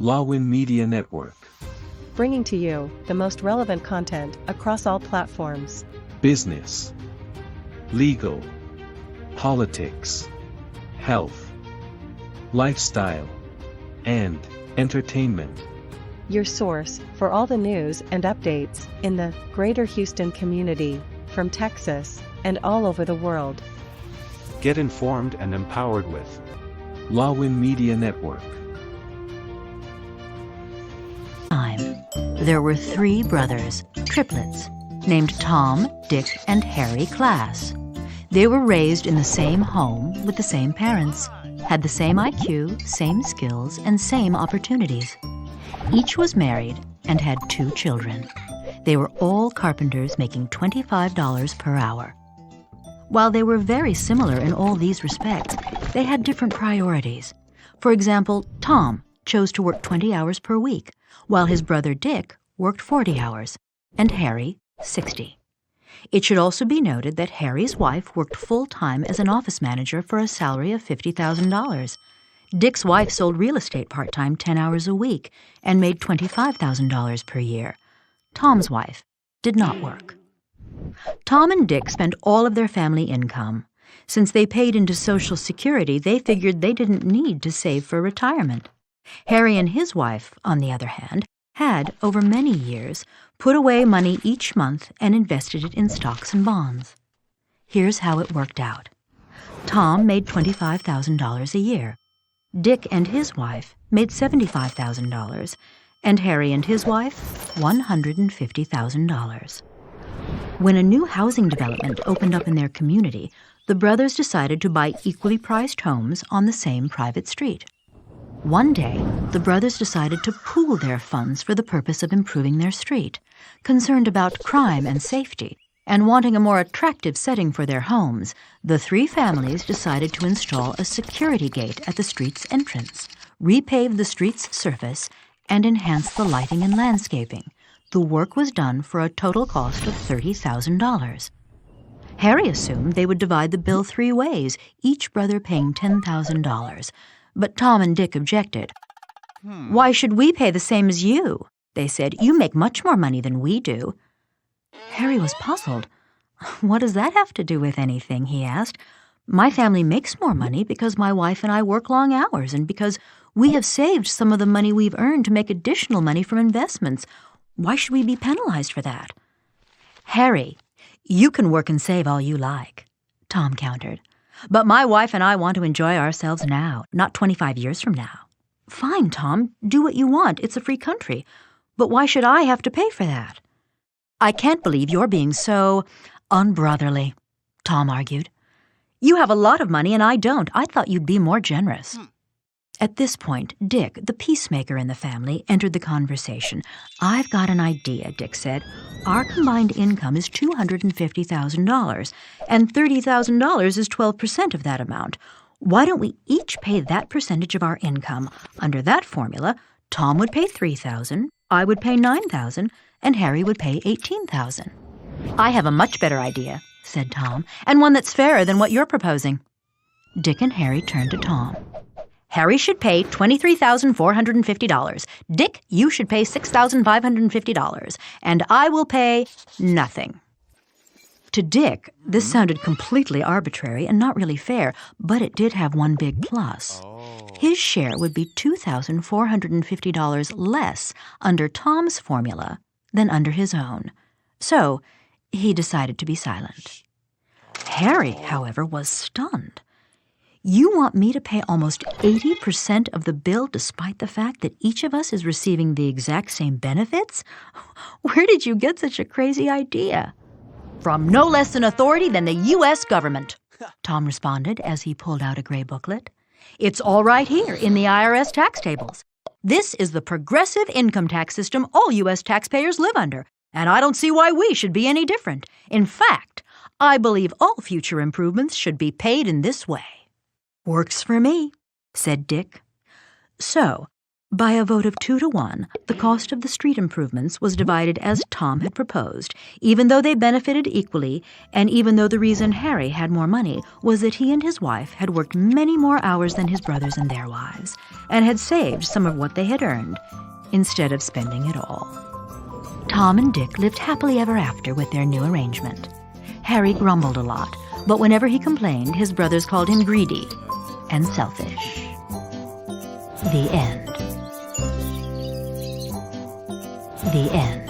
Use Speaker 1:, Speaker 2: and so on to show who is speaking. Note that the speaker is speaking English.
Speaker 1: Lawin Media Network.
Speaker 2: Bringing to you the most relevant content across all platforms.
Speaker 1: Business, legal, politics, health, lifestyle, and entertainment.
Speaker 2: Your source for all the news and updates in the greater Houston community, from Texas and all over the world.
Speaker 1: Get informed and empowered with Lawin Media Network.
Speaker 3: There were 3 brothers, triplets, named Tom, Dick, and Harry Class. They were raised in the same home with the same parents, had the same IQ, same skills, and same opportunities. Each was married and had 2 children. They were all carpenters making $25 per hour. While they were very similar in all these respects, they had different priorities. For example, Tom chose to work 20 hours per week, while his brother Dick worked 40 hours, and Harry 60. It should also be noted that Harry's wife worked full-time as an office manager for a salary of $50,000. Dick's wife sold real estate part-time 10 hours a week and made $25,000 per year. Tom's wife did not work. Tom and Dick spent all of their family income. Since they paid into Social Security, they figured they didn't need to save for retirement. Harry and his wife, on the other hand, had, over many years, put away money each month and invested it in stocks and bonds. Here's how it worked out. Tom made $25,000 a year. Dick and his wife made $75,000, and Harry and his wife $150,000. When a new housing development opened up in their community, the brothers decided to buy equally priced homes on the same private street. One day, the brothers decided to pool their funds for the purpose of improving their street. Concerned about crime and safety, and wanting a more attractive setting for their homes, the 3 families decided to install a security gate at the street's entrance, repave the street's surface, and enhance the lighting and landscaping. The work was done for a total cost of $30,000. Harry assumed they would divide the bill 3 ways, each brother paying $10,000. But Tom and Dick objected. "Why should we pay the same as you?" they said. "You make much more money than we do." Harry was puzzled. "What does that have to do with anything?" he asked. "My family makes more money because my wife and I work long hours and because we have saved some of the money we've earned to make additional money from investments. Why should we be penalized for that?" "Harry, you can work and save all you like," Tom countered. "But my wife and I want to enjoy ourselves now, not 25 years from now." "Fine, Tom, do what you want. It's a free country. But why should I have to pay for that?" "I can't believe you're being so unbrotherly," Tom argued. "You have a lot of money and I don't. I thought you'd be more generous." At this point, Dick, the peacemaker in the family, entered the conversation. "I've got an idea," Dick said. "Our combined income is $250,000, and $30,000 is 12% of that amount. Why don't we each pay that percentage of our income? Under that formula, Tom would pay $3,000, I would pay $9,000, and Harry would pay $18,000. "I have a much better idea," said Tom, "and one that's fairer than what you're proposing." Dick and Harry turned to Tom. "Harry should pay $23,450. Dick, you should pay $6,550. And I will pay nothing." To Dick, this sounded completely arbitrary and not really fair, but it did have one big plus. His share would be $2,450 less under Tom's formula than under his own. So he decided to be silent. Harry, however, was stunned. "You want me to pay almost 80% of the bill despite the fact that each of us is receiving the exact same benefits? Where did you get such a crazy idea?" "From no less an authority than the U.S. government," Tom responded as he pulled out a gray booklet. "It's all right here in the IRS tax tables. This is the progressive income tax system all U.S. taxpayers live under, and I don't see why we should be any different. In fact, I believe all future improvements should be paid in this way." "Works for me," said Dick. So, By a vote of 2-1, the cost of the street improvements was divided as Tom had proposed, even though they benefited equally, and even though the reason Harry had more money was that he and his wife had worked many more hours than his brothers and their wives, and had saved some of what they had earned, instead of spending it all. Tom and Dick lived happily ever after with their new arrangement. Harry grumbled a lot, but whenever he complained, his brothers called him greedy and selfish. The end. The end.